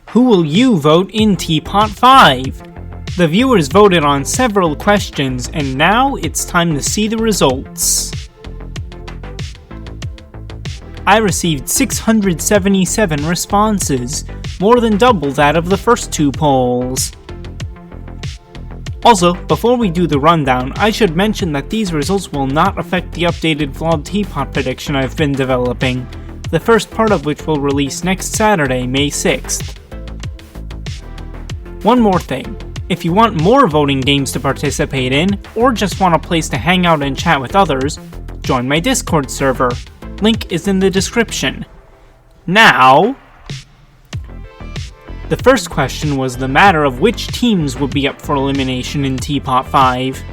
Who will you vote in TPOT 5? The viewers voted on several questions, and now it's time to see the results. I received 677 responses, more than double that of the first two polls. Also, before we do the rundown, I should mention that these results will not affect the updated vlog TPOT prediction I've been developing, the first part of which will release next Saturday, May 6th. One more thing, if you want more voting games to participate in, or just want a place to hang out and chat with others, join my Discord server. Link is in the description. Now, the first question was the matter of which teams would be up for elimination in TPOT 5.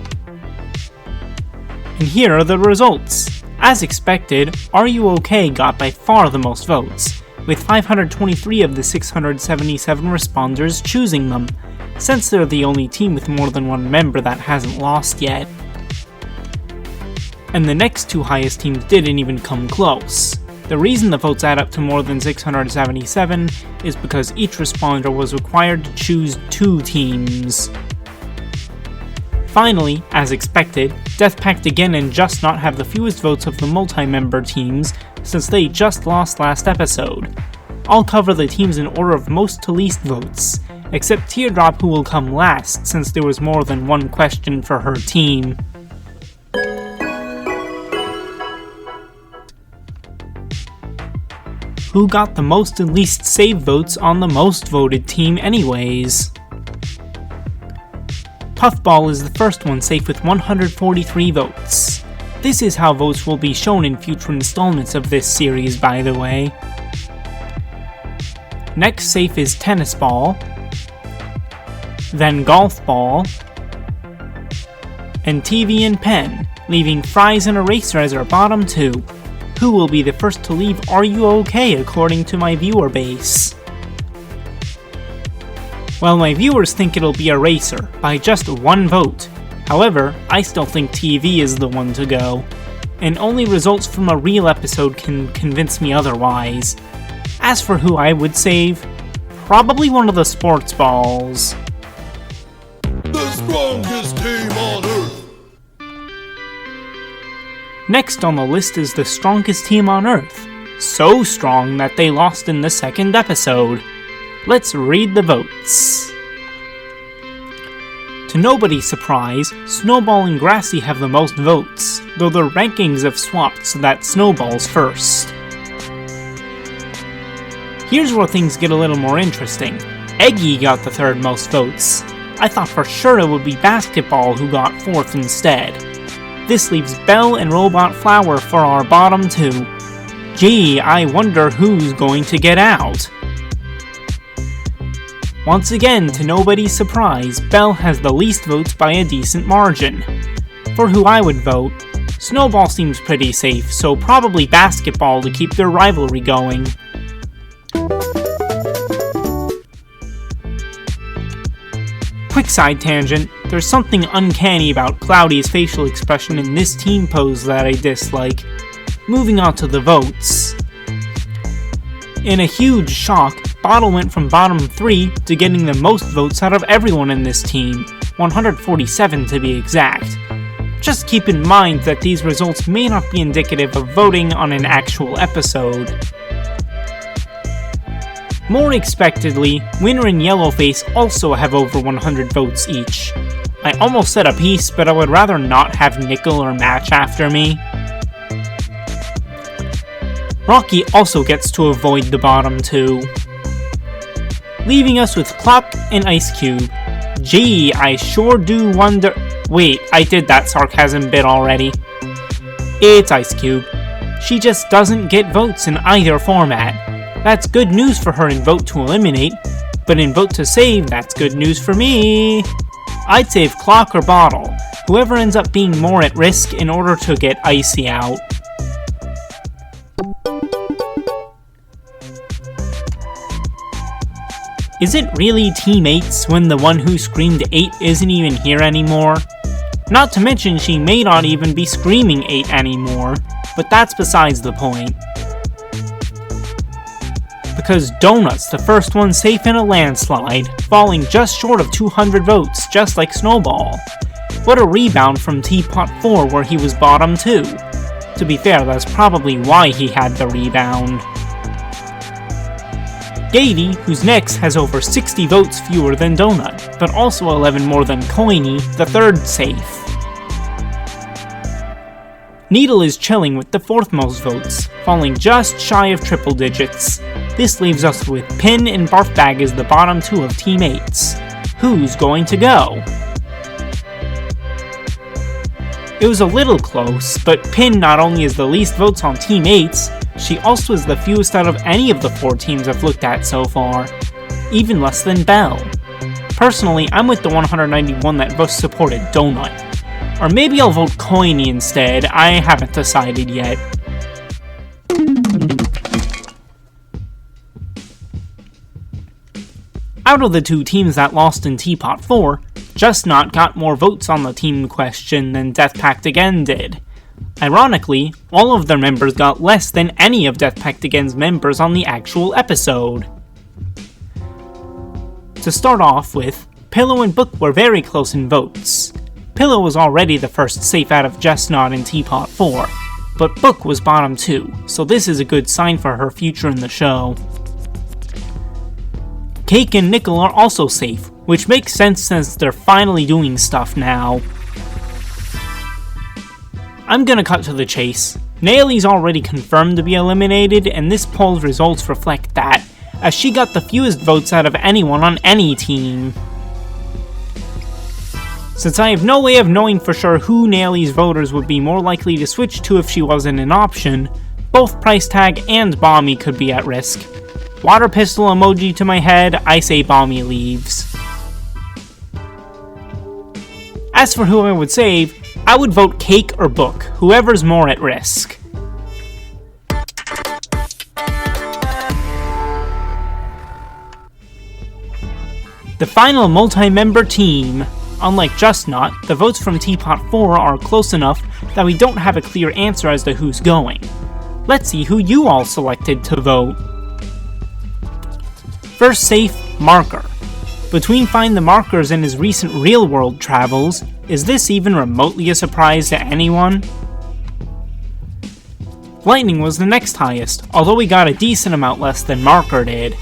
And here are the results. As expected, Are You OK got by far the most votes, with 523 of the 677 responders choosing them, since they're the only team with more than one member that hasn't lost yet. And the next two highest teams didn't even come close. The reason the votes add up to more than 677 is because each responder was required to choose two teams. Finally, as expected, Death Pact again and Just Not have the fewest votes of the multi-member teams, since they just lost last episode. I'll cover the teams in order of most to least votes, except Teardrop, who will come last since there was more than one question for her team. Who got the most and least save votes on the most voted team anyways? Puffball is the first one safe with 143 votes. This is how votes will be shown in future installments of this series, by the way. Next safe is Tennis Ball, then Golf Ball, and TV and Pen, leaving Fries and Eraser as our bottom two. Who will be the first to leave Are You OK according to my viewer base? Well, my viewers think it'll be Eraser, by just one vote. However, I still think TV is the one to go, and only results from a real episode can convince me otherwise. As for who I would save, probably one of the sports balls. The strongest team on Earth! Next on the list is the strongest team on Earth. So strong that they lost in the second episode. Let's read the votes. To nobody's surprise, Snowball and Grassy have the most votes, though their rankings have swapped so that Snowball's first. Here's where things get a little more interesting. Eggy got the third most votes. I thought for sure it would be Basketball who got fourth instead. This leaves Belle and Robot Flower for our bottom two. Gee, I wonder who's going to get out. Once again, to nobody's surprise, Belle has the least votes by a decent margin. For who I would vote, Snowball seems pretty safe, so probably Basketball to keep their rivalry going. Quick side tangent, there's something uncanny about Cloudy's facial expression in this team pose that I dislike. Moving on to the votes. In a huge shock, Bottle went from bottom 3 to getting the most votes out of everyone in this team, 147 to be exact. Just keep in mind that these results may not be indicative of voting on an actual episode. More expectedly, Winner and Yellowface also have over 100 votes each. I almost said a piece, but I would rather not have Nickel or Match after me. Rocky also gets to avoid the bottom two. Leaving us with Clock and Ice Cube. Gee, I sure do wonder... Wait, I did that sarcasm bit already. It's Ice Cube. She just doesn't get votes in either format. That's good news for her in Vote to Eliminate, but in Vote to Save, that's good news for me. I'd save Clock or Bottle, whoever ends up being more at risk in order to get Icy out. Is it really Team 8's when the one who screamed 8 isn't even here anymore? Not to mention she may not even be screaming 8 anymore, but that's besides the point. The because Donut's the first one safe in a landslide, falling just short of 200 votes, just like Snowball. What a rebound from Teapot 4 where he was bottom 2. To be fair, that's probably why he had the rebound. Gady, who's next, has over 60 votes fewer than Donut, but also 11 more than Coiny, the third safe. Needle is chilling with the fourth most votes, falling just shy of triple digits. This leaves us with Pin and Barfbag as the bottom 2 of Team 8's. Who's going to go? It was a little close, but Pin not only has the least votes on Team 8's, she also is the fewest out of any of the 4 teams I've looked at so far, even less than Belle. Personally, I'm with the 191 that both supported Donut. Or maybe I'll vote Coiny instead, I haven't decided yet. Out of the 2 teams that lost in Teapot 4, Just Not got more votes on the team question than Death Pact Again did. Ironically, all of their members got less than any of Death Pact Again's members on the actual episode. To start off with, Pillow and Book were very close in votes. Pillow was already the first safe out of Just Not in Teapot 4, but Book was bottom 2, so this is a good sign for her future in the show. Cake and Nickel are also safe, which makes sense since they're finally doing stuff now. I'm gonna cut to the chase. Nailie's already confirmed to be eliminated, and this poll's results reflect that, as she got the fewest votes out of anyone on any team. Since I have no way of knowing for sure who Nailie's voters would be more likely to switch to if she wasn't an option, both Price Tag and Bommy could be at risk. Water pistol emoji to my head, I say Bommy leaves. As for who I would save, I would vote Cake or Book, whoever's more at risk. The final multi-member team. Unlike Just Not, the votes from Teapot 4 are close enough that we don't have a clear answer as to who's going. Let's see who you all selected to vote. First safe, Marker. Between Find the Markers and his recent real-world travels, is this even remotely a surprise to anyone? Lightning was the next highest, although we got a decent amount less than Marker did.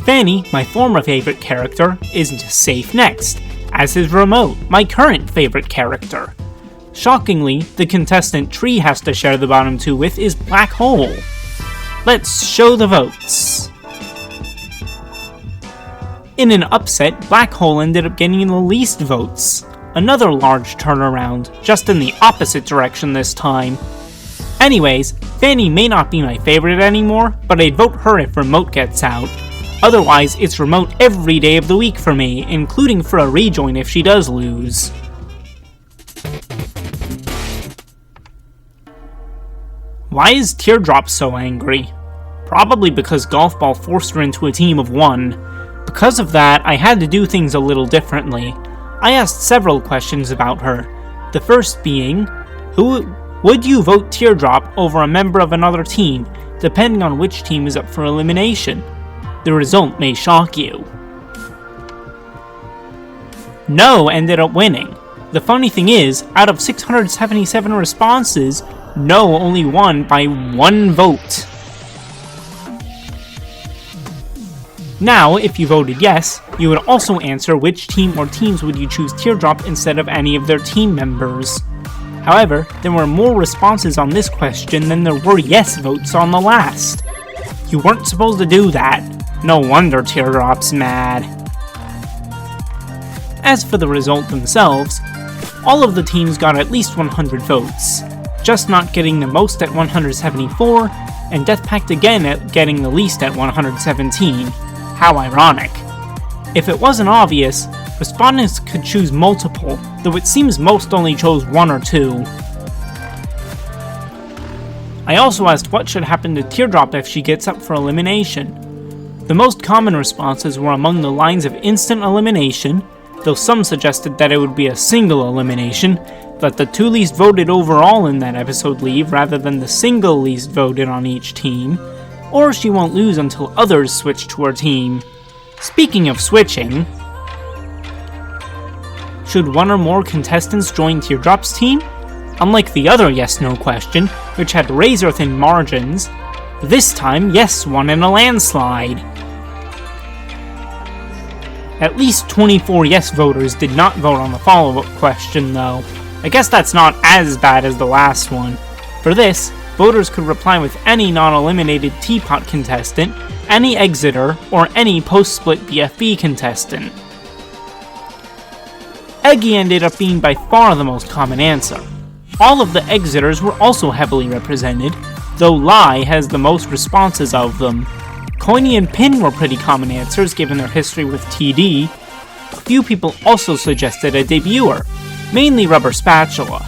Fanny, my former favorite character, isn't safe next, as is Remote, my current favorite character. Shockingly, the contestant Tree has to share the bottom 2 with is Black Hole. Let's show the votes. In an upset, Black Hole ended up getting the least votes. Another large turnaround, just in the opposite direction this time. Anyways, Fanny may not be my favorite anymore, but I'd vote her if Remote gets out. Otherwise, it's Remote every day of the week for me, including for a rejoin if she does lose. Why is Teardrop so angry? Probably because Golf Ball forced her into a team of 1. Because of that, I had to do things a little differently. I asked several questions about her. The first being, would you vote Teardrop over a member of another team, depending on which team is up for elimination? The result may shock you. No ended up winning. The funny thing is, out of 677 responses, No only won by 1 vote. Now, if you voted yes, you would also answer which team or teams would you choose Teardrop instead of any of their team members. However, there were more responses on this question than there were yes votes on the last. You weren't supposed to do that. No wonder Teardrop's mad. As for the result themselves, all of the teams got at least 100 votes, Just Not getting the most at 174, and Death Pact Again at getting the least at 117. How ironic. If it wasn't obvious, respondents could choose multiple, though it seems most only chose 1 or 2. I also asked what should happen to Teardrop if she gets up for elimination. The most common responses were among the lines of instant elimination, though some suggested that it would be a single elimination, that the 2 least voted overall in that episode leave rather than the single least voted on each team, or she won't lose until others switch to her team. Speaking of switching, should one or more contestants join Teardrop's team? Unlike the other yes-no question, which had razor-thin margins, this time yes won in a landslide. At least 24 yes voters did not vote on the follow-up question though. I guess that's not as bad as the last one. For this, voters could reply with any non-eliminated TPOT contestant, any exiter, or any post-split BFB contestant. Eggy ended up being by far the most common answer. All of the exiters were also heavily represented, though Lai has the most responses of them. Coiny and Pin were pretty common answers given their history with TD. A few people also suggested a debuter, mainly Rubber Spatula.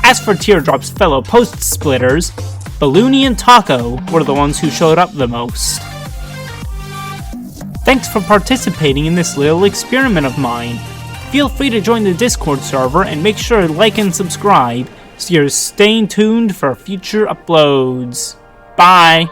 As for Teardrop's fellow post-splitters, Balloony and Taco were the ones who showed up the most. Thanks for participating in this little experiment of mine. Feel free to join the Discord server and make sure to like and subscribe so you're staying tuned for future uploads. Bye!